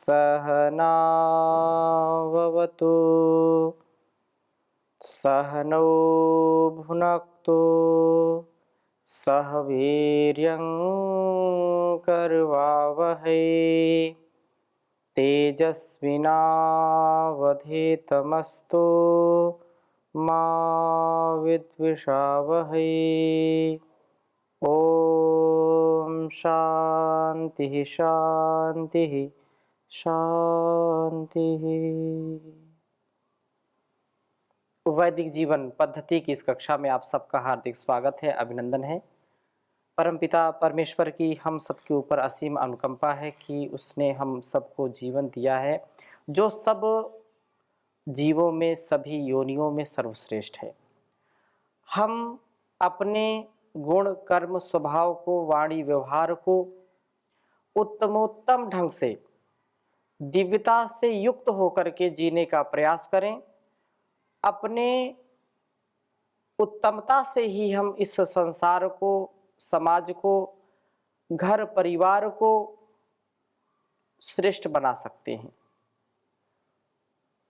सहनाववतु सहनौ भुनक्तु सह वीर्यं करवावहै तेजस्विनावधीतमस्तु मा विद्विषावहै। ओम शांति शांति शांति। वैदिक जीवन पद्धति की इस कक्षा में आप सबका हार्दिक स्वागत है, अभिनंदन है। परमपिता परमेश्वर की हम सबके ऊपर असीम अनुकंपा है कि उसने हम सबको जीवन दिया है जो सब जीवों में, सभी योनियों में सर्वश्रेष्ठ है। हम अपने गुण, कर्म, स्वभाव को, वाणी, व्यवहार को उत्तमोत्तम ढंग से, दिव्यता से युक्त होकर के जीने का प्रयास करें। अपने उत्तमता से ही हम इस संसार को, समाज को, घर परिवार को श्रेष्ठ बना सकते हैं।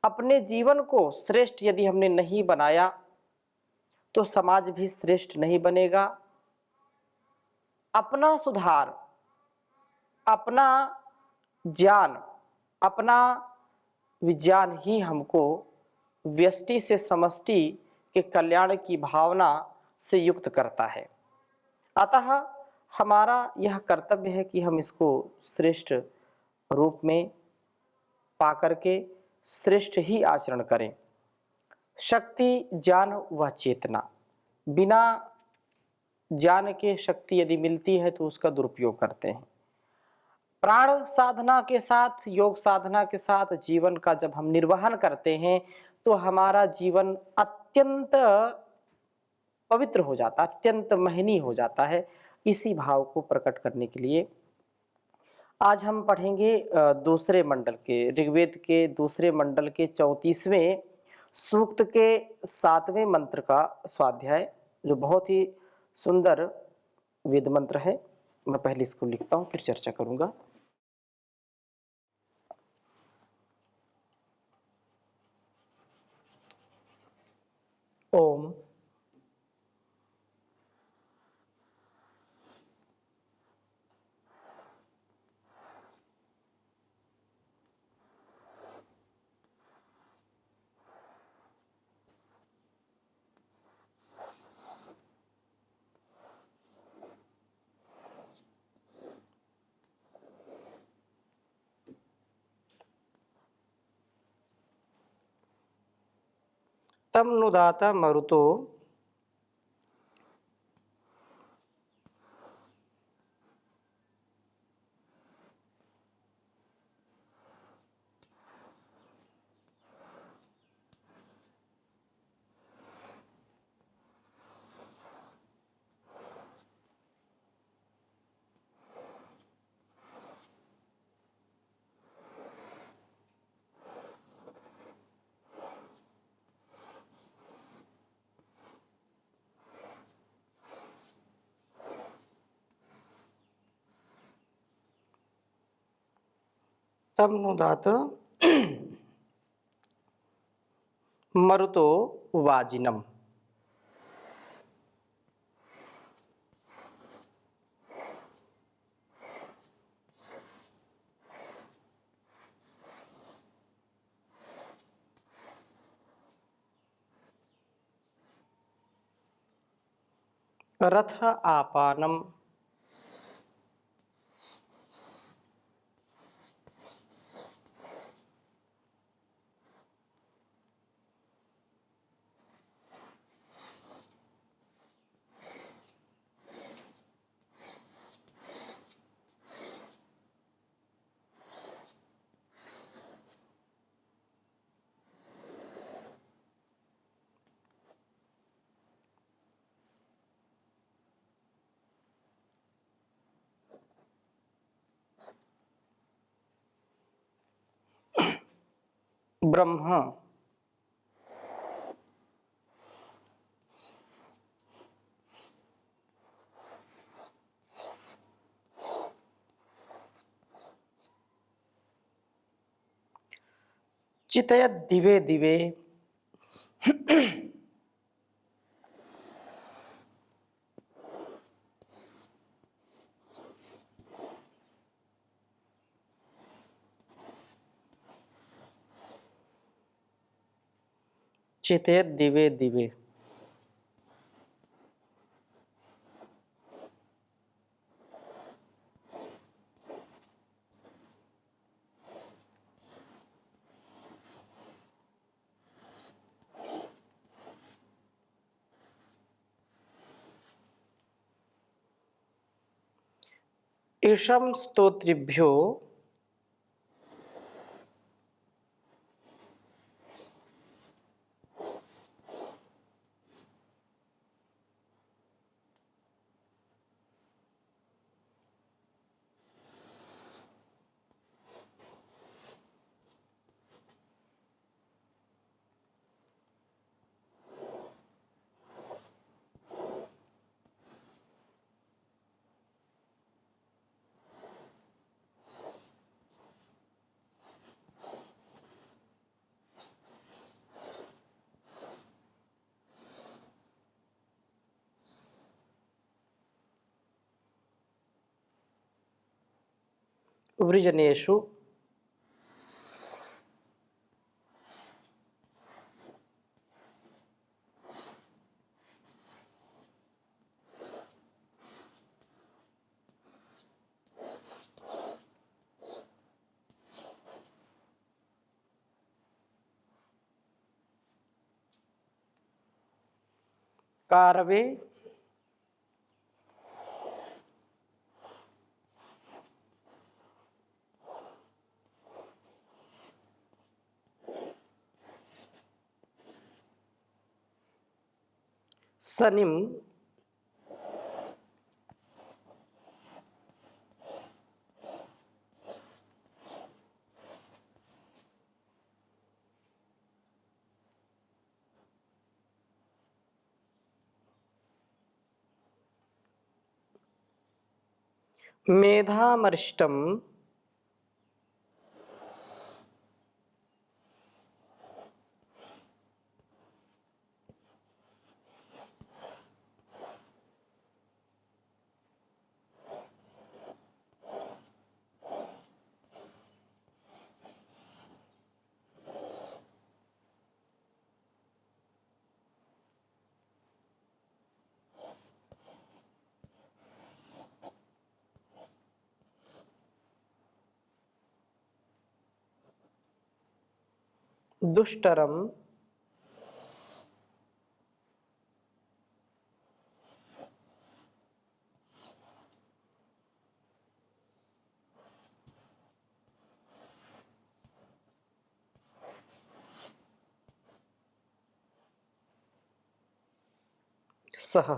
अपने जीवन को श्रेष्ठ यदि हमने नहीं बनाया तो समाज भी श्रेष्ठ नहीं बनेगा। अपना सुधार, अपना ज्ञान, अपना विज्ञान ही हमको व्यष्टि से समष्टि के कल्याण की भावना से युक्त करता है। अतः हमारा यह कर्तव्य है कि हम इसको श्रेष्ठ रूप में पा करके श्रेष्ठ ही आचरण करें। शक्ति, ज्ञान व चेतना, बिना ज्ञान के शक्ति यदि मिलती है तो उसका दुरुपयोग करते हैं। प्राण साधना के साथ, योग साधना के साथ जीवन का जब हम निर्वहन करते हैं तो हमारा जीवन अत्यंत पवित्र हो जाता है, अत्यंत महनीय हो जाता है। इसी भाव को प्रकट करने के लिए आज हम पढ़ेंगे दूसरे मंडल के, ऋग्वेद के दूसरे मंडल के 34वें सूक्त के 7वें मंत्र का स्वाध्याय, जो बहुत ही सुंदर वेद मंत्र है। मैं पहले इसको लिखता हूँ, फिर चर्चा करूंगा। ओम तम नुदाता मरुतो तम नुदात मरुतो वाजिनम। रथ आपानम ब्रह्म चितयत दिवे दिवे। चितयत दिवे दिवे। ईशम स्तोत्रिभ्यो वृजनेषु कारवे सनिम मेधामरिष्टम दुष्टरम सह।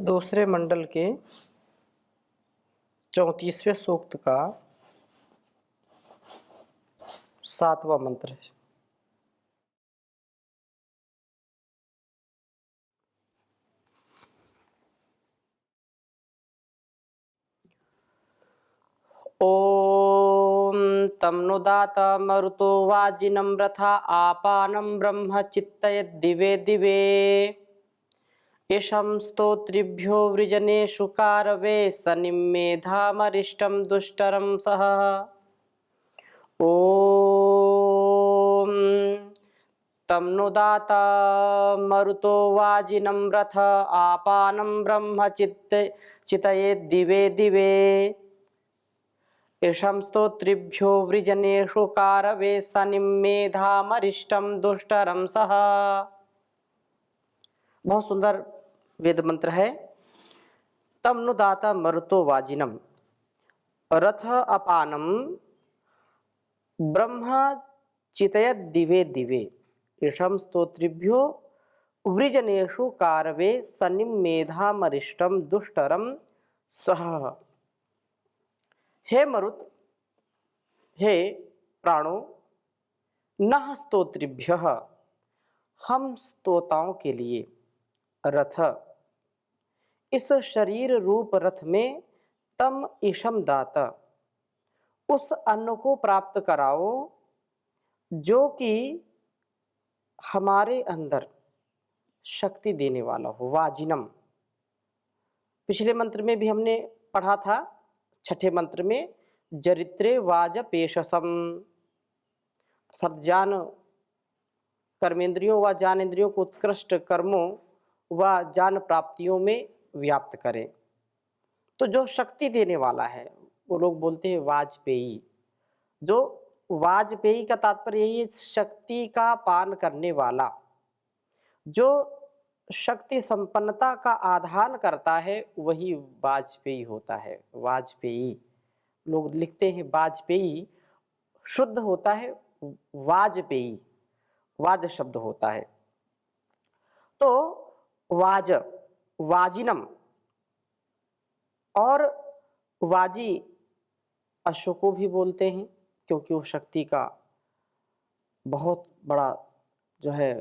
दूसरे मंडल के 34वें सूक्त का 7वां मंत्र है। ओम तम नु दाता मरुतो वाजिनं रथा आपानं ब्रह्म चित्तयेत् दिवे दिवे। यशं स्तोत्रिभ्यो वृजनेषु कारवे सनिं मेधामरिष्टं दुष्टरं सह। ओम तम नु दाता मरुतो वाजिनं रथ आपानं ब्रह्म चितयेत् दिवे दिवे। यशं स्तोत्रिभ्यो वृजनेषु कारवे सनिं मेधामरिष्टं दुष्टरं सह। बहुत सुंदर वेद मंत्र है। तम नु दाता मरुतो वाजिनम रथ अपानम ब्रह्म चितयत दिवे दिवे। यशं स्तोत्रिभ्यो वृजनेषु कारवे सनिं मेधामरिष्टम दुष्टरम सह। हे मरुत, हे प्राणों, नः स्तोत्रिभ्यः, हम स्तोताओं के लिए रथ, इस शरीर रूप रथ में तम ईशम दात, उस अन्न को प्राप्त कराओ जो कि हमारे अंदर शक्ति देने वाला हो। वाजिनम, पिछले मंत्र में भी हमने पढ़ा था, छठे मंत्र में, जरित्रे वाज पेशसम, सज्ञान कर्मेंद्रियों व ज्ञानेंद्रियों को उत्कृष्ट कर्मों व ज्ञान प्राप्तियों में व्याप्त करें। तो जो शक्ति देने वाला है वो लोग बोलते हैं वाजपेयी। जो वाजपेयी का तात्पर्य यही है, शक्ति का पान करने वाला, जो शक्ति संपन्नता का आधान करता है वही वाजपेयी होता है। वाजपेयी लोग लिखते हैं, वाजपेयी शुद्ध होता है वाजपेयी, वाज शब्द होता है। तो वाज, वाजिनम और वाजी अश्व को भी बोलते हैं क्योंकि वो शक्ति का बहुत बड़ा जो है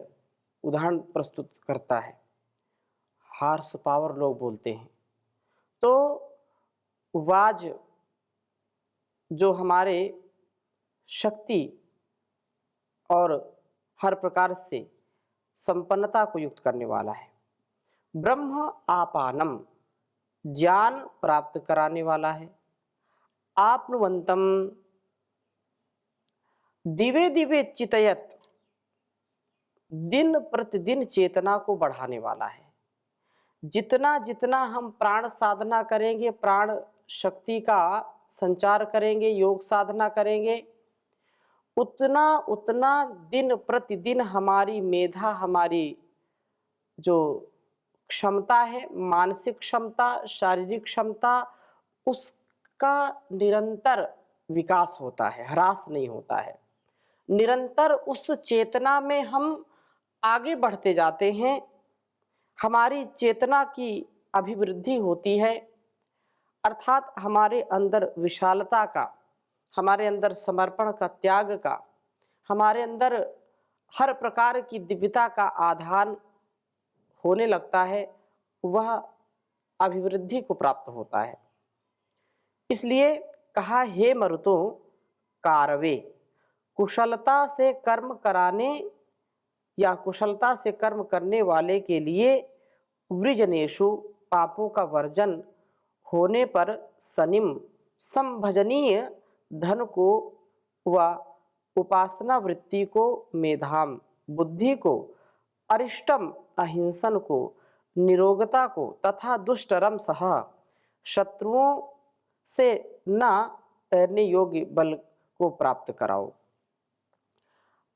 उदाहरण प्रस्तुत करता है। हार्स पावर लोग बोलते हैं। तो वाज जो हमारे शक्ति और हर प्रकार से संपन्नता को युक्त करने वाला है। ब्रह्म आपानम, ज्ञान प्राप्त कराने वाला है। आपनुवंतम, दिवे दिवे चितयत, दिन प्रतिदिन चेतना को बढ़ाने वाला है। जितना जितना हम प्राण साधना करेंगे, प्राण शक्ति का संचार करेंगे, योग साधना करेंगे, उतना उतना दिन प्रतिदिन हमारी मेधा, हमारी जो क्षमता है, मानसिक क्षमता, शारीरिक क्षमता, उसका निरंतर विकास होता है, ह्रास नहीं होता है। निरंतर उस चेतना में हम आगे बढ़ते जाते हैं, हमारी चेतना की अभिवृद्धि होती है, अर्थात हमारे अंदर विशालता का, हमारे अंदर समर्पण का, त्याग का, हमारे अंदर हर प्रकार की दिव्यता का आधान होने लगता है, वह अभिवृद्धि को प्राप्त होता है। इसलिए कहा, हे मरुतो कारवे, कुशलता से कर्म कराने या कुशलता से कर्म करने वाले के लिए वृजनेषु, पापों का वर्जन होने पर सनिम, संभजनीय धन को व उपासना वृत्ति को, मेधाम बुद्धि को, अरिष्टम अहिंसन को, निरोगता को तथा दुष्टरम सह शत्रुओं से न तैरने योग्य बल को प्राप्त कराओ।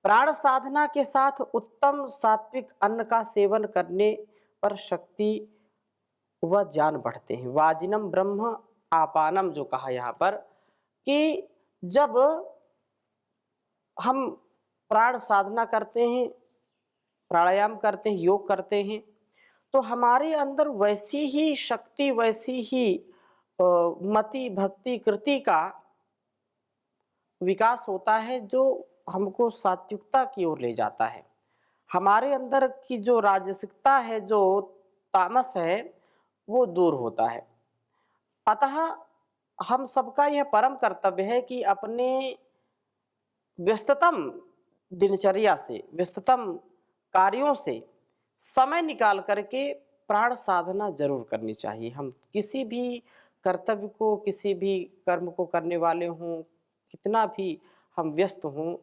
प्राण साधना के साथ उत्तम सात्विक अन्न का सेवन करने पर शक्ति व ज्ञान बढ़ते हैं। वाजिनम ब्रह्म आपानम जो कहा यहाँ पर, कि जब हम प्राण साधना करते हैं, प्राणायाम करते हैं, योग करते हैं, तो हमारे अंदर वैसी ही शक्ति, वैसी ही मति भक्ति कृति का विकास होता है जो हमको सात्विकता की ओर ले जाता है। हमारे अंदर की जो राजसिकता है, जो तामस है, वो दूर होता है। अतः हम सबका यह परम कर्तव्य है कि अपने व्यस्ततम दिनचर्या से, व्यस्ततम कार्यों से समय निकाल करके प्राण साधना जरूर करनी चाहिए। हम किसी भी कर्तव्य को, किसी भी कर्म को करने वाले हों, कितना भी हम व्यस्त हों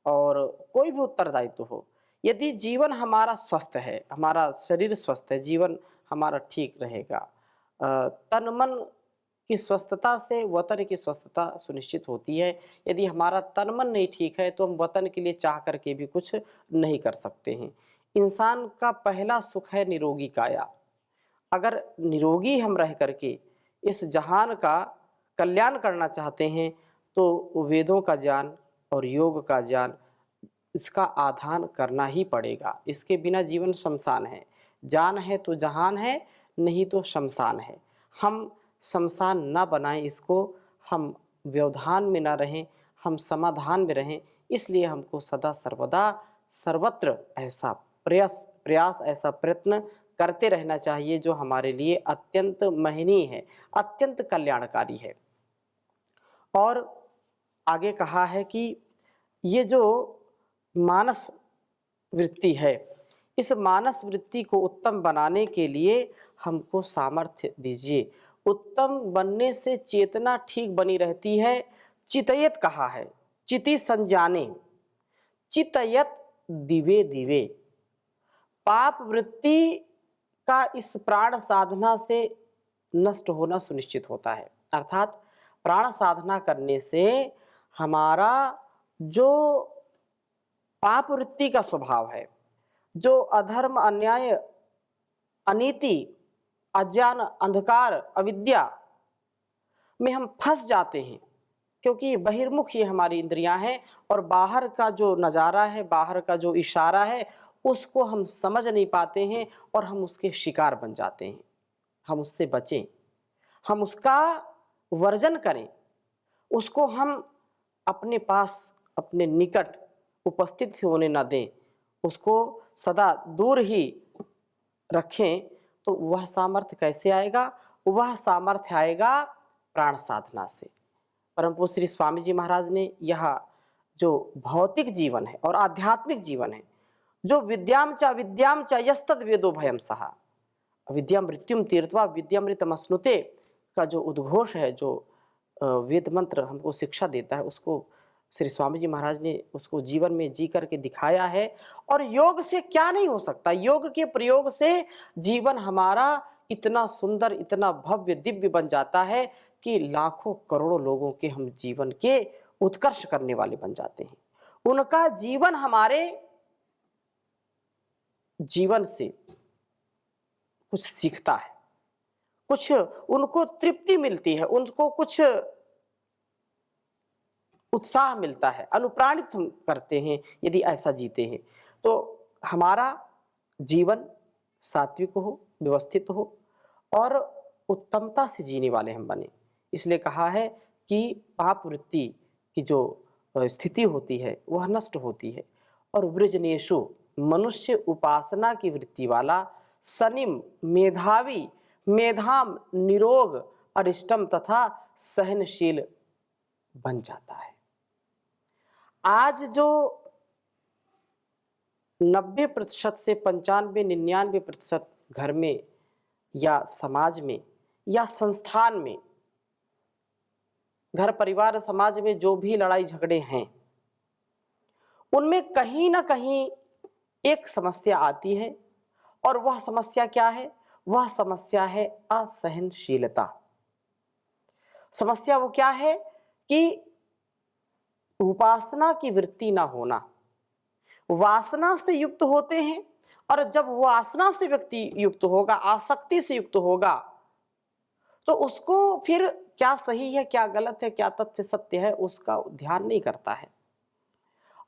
और कोई भी उत्तरदायित्व हो, यदि जीवन हमारा स्वस्थ है, हमारा शरीर स्वस्थ है, जीवन हमारा ठीक रहेगा, तन मन की स्वस्थता से वतन की स्वस्थता सुनिश्चित होती है। यदि हमारा तन मन नहीं ठीक है तो हम वतन के लिए चाह करके भी कुछ नहीं कर सकते हैं। इंसान का पहला सुख है निरोगी काया। अगर निरोगी हम रह करके इस जहान का कल्याण करना चाहते हैं तो वेदों का ज्ञान और योग का ज्ञान, इसका आधान करना ही पड़ेगा। इसके बिना जीवन शमशान है। जान है तो जहान है, नहीं तो शमशान है। हम शमशान न बनाएं इसको, हम व्यवधान में न रहें, हम समाधान में रहें, इसलिए हमको सदा सर्वदा सर्वत्र ऐसा प्रयास ऐसा प्रयत्न करते रहना चाहिए जो हमारे लिए अत्यंत महनीय है, अत्यंत कल्याणकारी है। और आगे कहा है कि ये जो मानस वृत्ति है, इस मानस वृत्ति को उत्तम बनाने के लिए हमको सामर्थ्य दीजिए। उत्तम बनने से चेतना ठीक बनी रहती है। चितयत कहा है, चिति संजाने, चितयत दिवे दिवे। पाप वृत्ति का इस प्राण साधना से नष्ट होना सुनिश्चित होता है। अर्थात प्राण साधना करने से हमारा जो पाप वृत्ति का स्वभाव है, जो अधर्म, अन्याय, अनीति, अज्ञान, अंधकार, अविद्या में हम फंस जाते हैं, क्योंकि बहिर्मुख ये हमारी इंद्रियां हैं और बाहर का जो नज़ारा है, बाहर का जो इशारा है, उसको हम समझ नहीं पाते हैं और हम उसके शिकार बन जाते हैं। हम उससे बचें, हम उसका वर्जन करें, उसको हम अपने पास, अपने निकट उपस्थित होने न दें, उसको सदा दूर ही रखें। तो वह सामर्थ्य कैसे आएगा? वह सामर्थ्य आएगा प्राण साधना से। परम पूज्य श्री स्वामी जी महाराज ने यह जो भौतिक जीवन है और आध्यात्मिक जीवन है, जो विद्याम च यस्तद वेदो भयम सहा, विद्या मृत्युम तीर्थवा विद्यामृतमश्नुते का जो उद्घोष है, जो वेद मंत्र हमको शिक्षा देता है, उसको श्री स्वामी जी महाराज ने उसको जीवन में जी करके दिखाया है। और योग से क्या नहीं हो सकता, योग के प्रयोग से जीवन हमारा इतना सुंदर, इतना भव्य, दिव्य बन जाता है कि लाखों करोड़ों लोगों के हम जीवन के उत्कर्ष करने वाले बन जाते हैं। उनका जीवन हमारे जीवन से कुछ सीखता है, कुछ उनको तृप्ति मिलती है, उनको कुछ उत्साह मिलता है, अनुप्राणित हम करते हैं यदि ऐसा जीते हैं। तो हमारा जीवन सात्विक हो, व्यवस्थित हो और उत्तमता से जीने वाले हम बने। इसलिए कहा है कि पाप वृत्ति की जो स्थिति होती है वह नष्ट होती है। और वृजनेशु, मनुष्य उपासना की वृत्ति वाला, सनिम, मेधावी, मेधाम, निरोग, अरिष्टम तथा सहनशील बन जाता है। आज जो 90% से 95-99% घर में या समाज में या संस्थान में, घर परिवार समाज में जो भी लड़ाई झगड़े हैं, उनमें कहीं ना कहीं एक समस्या आती है। और वह समस्या क्या है? वह समस्या है असहनशीलता। समस्या वो क्या है कि उपासना की वृत्ति ना होना। वासना से युक्त होते हैं और जब वासना से व्यक्ति युक्त होगा, आसक्ति से युक्त होगा, तो उसको फिर क्या सही है, क्या गलत है, क्या तथ्य सत्य है, उसका ध्यान नहीं करता है।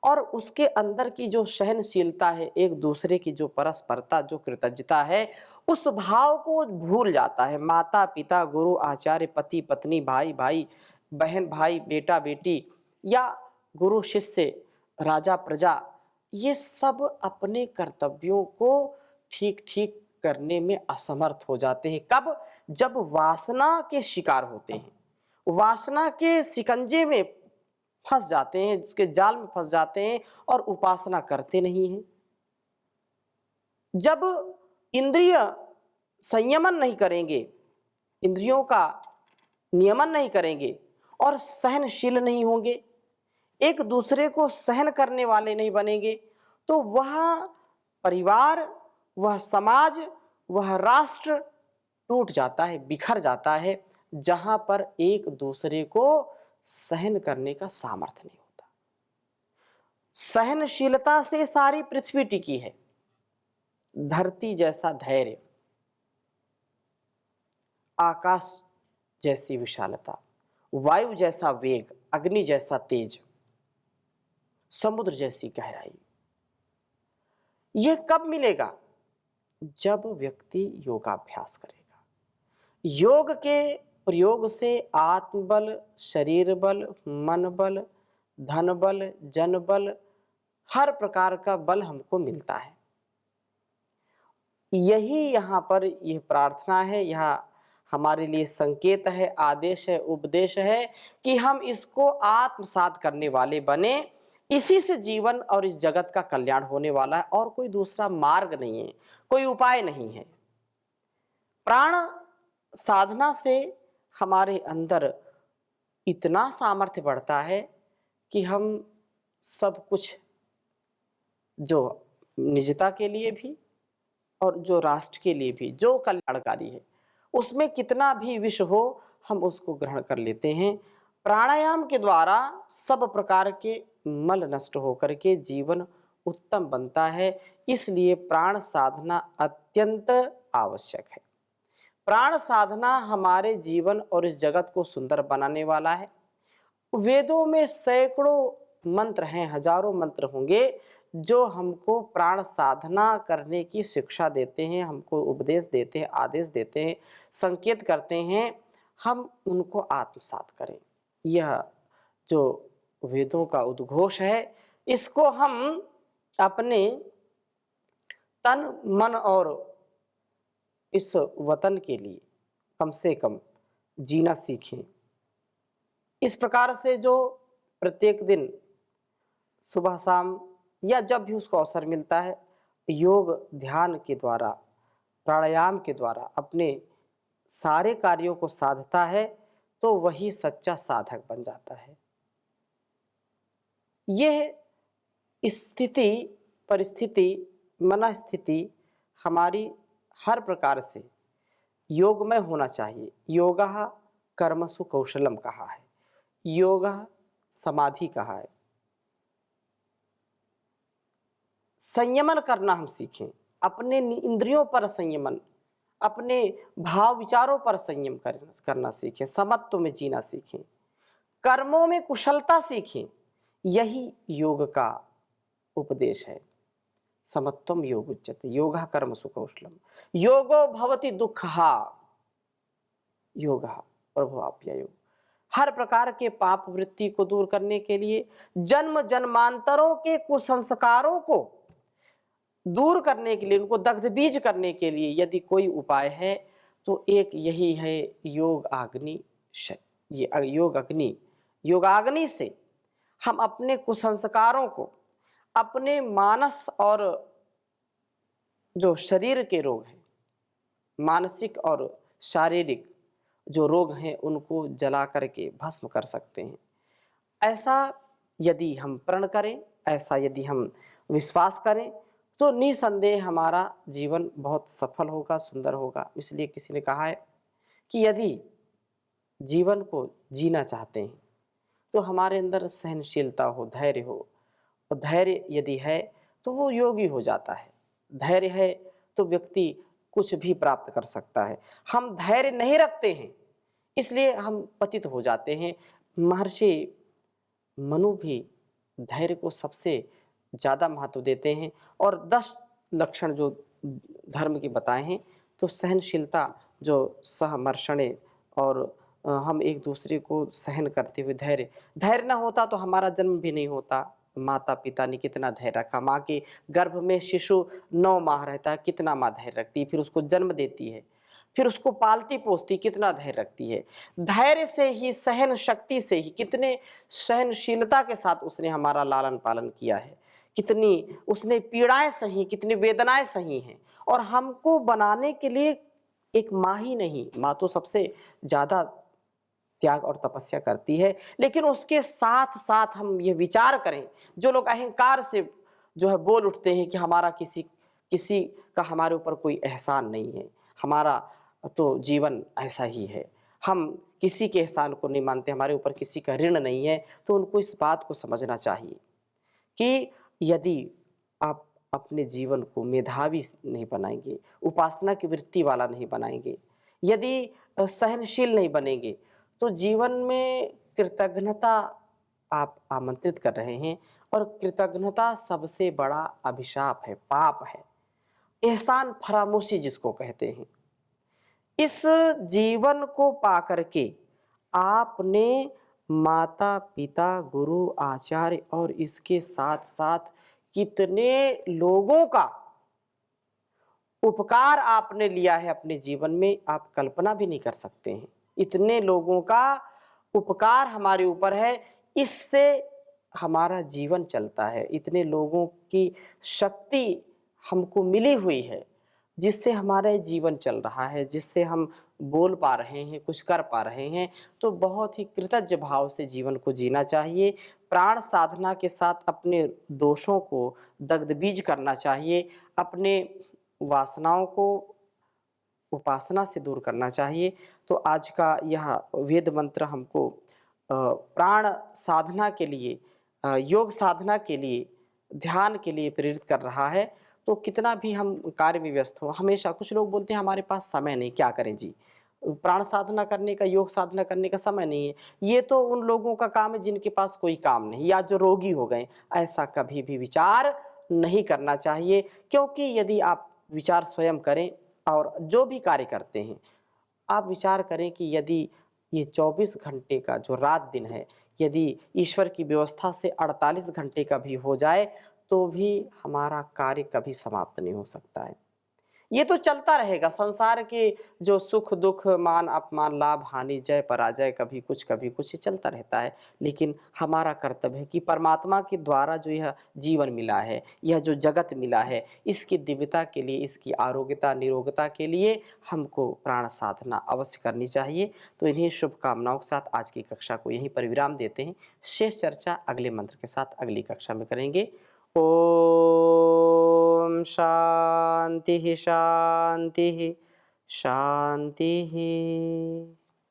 और उसके अंदर की जो सहनशीलता है, एक दूसरे की जो परस्परता, जो कृतज्ञता है, उस भाव को भूल जाता है। माता पिता, गुरु आचार्य, पति पत्नी, भाई भाई, बहन भाई, बेटा बेटी, या गुरु शिष्य, राजा प्रजा, ये सब अपने कर्तव्यों को ठीक ठीक करने में असमर्थ हो जाते हैं। कब? जब वासना के शिकार होते हैं, वासना के शिकंजे में फंस जाते हैं, उसके जाल में फंस जाते हैं और उपासना करते नहीं हैं। जब इंद्रिय संयमन नहीं करेंगे, इंद्रियों का नियमन नहीं करेंगे और सहनशील नहीं होंगे, एक दूसरे को सहन करने वाले नहीं बनेंगे, तो वह परिवार, वह समाज, वह राष्ट्र टूट जाता है, बिखर जाता है, जहां पर एक दूसरे को सहन करने का सामर्थ्य नहीं होता। सहनशीलता से सारी पृथ्वी टिकी है। धरती जैसा धैर्य, आकाश जैसी विशालता, वायु जैसा वेग, अग्नि जैसा तेज, समुद्र जैसी गहराई, यह कब मिलेगा? जब व्यक्ति योगाभ्यास करेगा। योग के प्रयोग से आत्मबल, शरीर बल, मन बल, धन बल, जन बल, हर प्रकार का बल हमको मिलता है। यही यहाँ पर यह प्रार्थना है, यह हमारे लिए संकेत है, आदेश है, उपदेश है कि हम इसको आत्मसात करने वाले बने। इसी से जीवन और इस जगत का कल्याण होने वाला है, और कोई दूसरा मार्ग नहीं है, कोई उपाय नहीं है। प्राण साधना से हमारे अंदर इतना सामर्थ्य बढ़ता है कि हम सब कुछ, जो निजता के लिए भी और जो राष्ट्र के लिए भी, जो कल्याणकारी है, उसमें कितना भी विष हो हम उसको ग्रहण कर लेते हैं। प्राणायाम के द्वारा सब प्रकार के मल नष्ट होकर के जीवन उत्तम बनता है। इसलिए प्राण साधना अत्यंत आवश्यक है। प्राण साधना हमारे जीवन और इस जगत को सुंदर बनाने वाला है। वेदों में सैकड़ों मंत्र हैं, हजारों मंत्र होंगे जो हमको प्राण साधना करने की शिक्षा देते हैं, हमको उपदेश देते हैं, आदेश देते हैं, संकेत करते हैं, हम उनको आत्मसात करें। यह जो वेदों का उद्घोष है, इसको हम अपने तन मन और इस वतन के लिए कम से कम जीना सीखें। इस प्रकार से जो प्रत्येक दिन सुबह शाम या जब भी उसको अवसर मिलता है, योग ध्यान के द्वारा, प्राणायाम के द्वारा अपने सारे कार्यों को साधता है, तो वही सच्चा साधक बन जाता है। यह स्थिति, परिस्थिति, मनस्थिति हमारी हर प्रकार से योगमय होना चाहिए। योगः कर्मसु कौशलम कहा है, योगः समाधि कहा है। संयमन करना हम सीखें, अपने इंद्रियों पर संयमन, अपने भाव विचारों पर संयम करना सीखें, समत्व में जीना सीखें, कर्मों में कुशलता सीखें। यही योग का उपदेश है। समत्वम योग उच्यते, योगः कर्मसु कौशलम, योगो भवति दुःखः, योगः प्रभवाप्ययो। हर प्रकार के पाप वृत्ति को दूर करने के लिए, जन्म जन्मांतरों के कुसंस्कारों को दूर करने के लिए, उनको दग्ध बीज करने के लिए यदि कोई उपाय है तो एक यही है, योग अग्नि। ये योगाग्नि से हम अपने कुसंस्कारों को, अपने मानस और जो शरीर के रोग हैं, मानसिक और शारीरिक जो रोग हैं, उनको जला करके भस्म कर सकते हैं। ऐसा यदि हम प्रण करें, ऐसा यदि हम विश्वास करें, तो निसंदेह हमारा जीवन बहुत सफल होगा, सुंदर होगा। इसलिए किसी ने कहा है कि यदि जीवन को जीना चाहते हैं तो हमारे अंदर सहनशीलता हो, धैर्य हो, और धैर्य यदि है तो वो योगी हो जाता है। धैर्य है तो व्यक्ति कुछ भी प्राप्त कर सकता है। हम धैर्य नहीं रखते हैं, इसलिए हम पतित हो जाते हैं। महर्षि मनु भी धैर्य को सबसे ज़्यादा महत्व देते हैं, और 10 लक्षण जो धर्म के बताए हैं, तो सहनशीलता, जो सहमर्षणे, और हम एक दूसरे को सहन करते हुए धैर्य न होता तो हमारा जन्म भी नहीं होता। माता पिता ने कितना धैर्य रखा, माँ के गर्भ में शिशु 9 माह रहता है, कितना माँ धैर्य रखती है, फिर उसको जन्म देती है, फिर उसको पालती पोसती, कितना धैर्य रखती है। धैर्य से ही, सहन शक्ति से ही, कितने सहनशीलता के साथ उसने हमारा लालन पालन किया है, कितनी उसने पीड़ाएं सही, कितनी वेदनाएं सही हैं। और हमको बनाने के लिए एक माँ ही नहीं, माँ तो सबसे ज़्यादा त्याग और तपस्या करती है, लेकिन उसके साथ साथ हम ये विचार करें, जो लोग अहंकार से जो है बोल उठते हैं कि हमारा किसी का हमारे ऊपर कोई एहसान नहीं है, हमारा तो जीवन ऐसा ही है, हम किसी के एहसान को नहीं मानते, हमारे ऊपर किसी का ऋण नहीं है, तो उनको इस बात को समझना चाहिए कि यदि आप अपने जीवन को मेधावी नहीं बनाएंगे, उपासना की वृत्ति वाला नहीं बनाएंगे, यदि सहनशील नहीं बनेंगे, तो जीवन में कृतज्ञता आप आमंत्रित कर रहे हैं, और कृतज्ञता सबसे बड़ा अभिशाप है, पाप है, एहसान फरामोशी जिसको कहते हैं। इस जीवन को पाकर के आपने माता पिता गुरु आचार्य और इसके साथ साथ कितने लोगों का उपकार आपने लिया है अपने जीवन में, आप कल्पना भी नहीं कर सकते हैं। इतने लोगों का उपकार हमारे ऊपर है, इससे हमारा जीवन चलता है। इतने लोगों की शक्ति हमको मिली हुई है जिससे हमारा जीवन चल रहा है, जिससे हम बोल पा रहे हैं, कुछ कर पा रहे हैं। तो बहुत ही कृतज्ञ भाव से जीवन को जीना चाहिए। प्राण साधना के साथ अपने दोषों को दग्धबीज करना चाहिए, अपने वासनाओं को उपासना से दूर करना चाहिए। तो आज का यह वेद मंत्र हमको प्राण साधना के लिए, योग साधना के लिए, ध्यान के लिए प्रेरित कर रहा है। तो कितना भी हम कार्य में व्यस्त हो, हमेशा कुछ लोग बोलते हैं हमारे पास समय नहीं, क्या करें जी, प्राण साधना करने का, योग साधना करने का समय नहीं है। ये तो उन लोगों का काम है जिनके पास कोई काम नहीं, या जो रोगी हो गए। ऐसा कभी भी विचार नहीं करना चाहिए, क्योंकि यदि आप विचार स्वयं करें और जो भी कार्य करते हैं, आप विचार करें कि यदि ये 24 घंटे का जो रात दिन है, यदि ईश्वर की व्यवस्था से 48 घंटे का भी हो जाए, तो भी हमारा कार्य कभी समाप्त नहीं हो सकता है। ये तो चलता रहेगा। संसार के जो सुख दुख, मान अपमान, लाभ हानि, जय पराजय, कभी कुछ, ये चलता रहता है। लेकिन हमारा कर्तव्य है कि परमात्मा के द्वारा जो यह जीवन मिला है, यह जो जगत मिला है, इसकी दिव्यता के लिए, इसकी आरोग्यता निरोगता के लिए हमको प्राण साधना अवश्य करनी चाहिए। तो इन्हीं शुभकामनाओं के साथ आज की कक्षा को यहीं पर विराम देते हैं। शेष चर्चा अगले मंत्र के साथ अगली कक्षा में करेंगे। ओम शांति शांति शांति।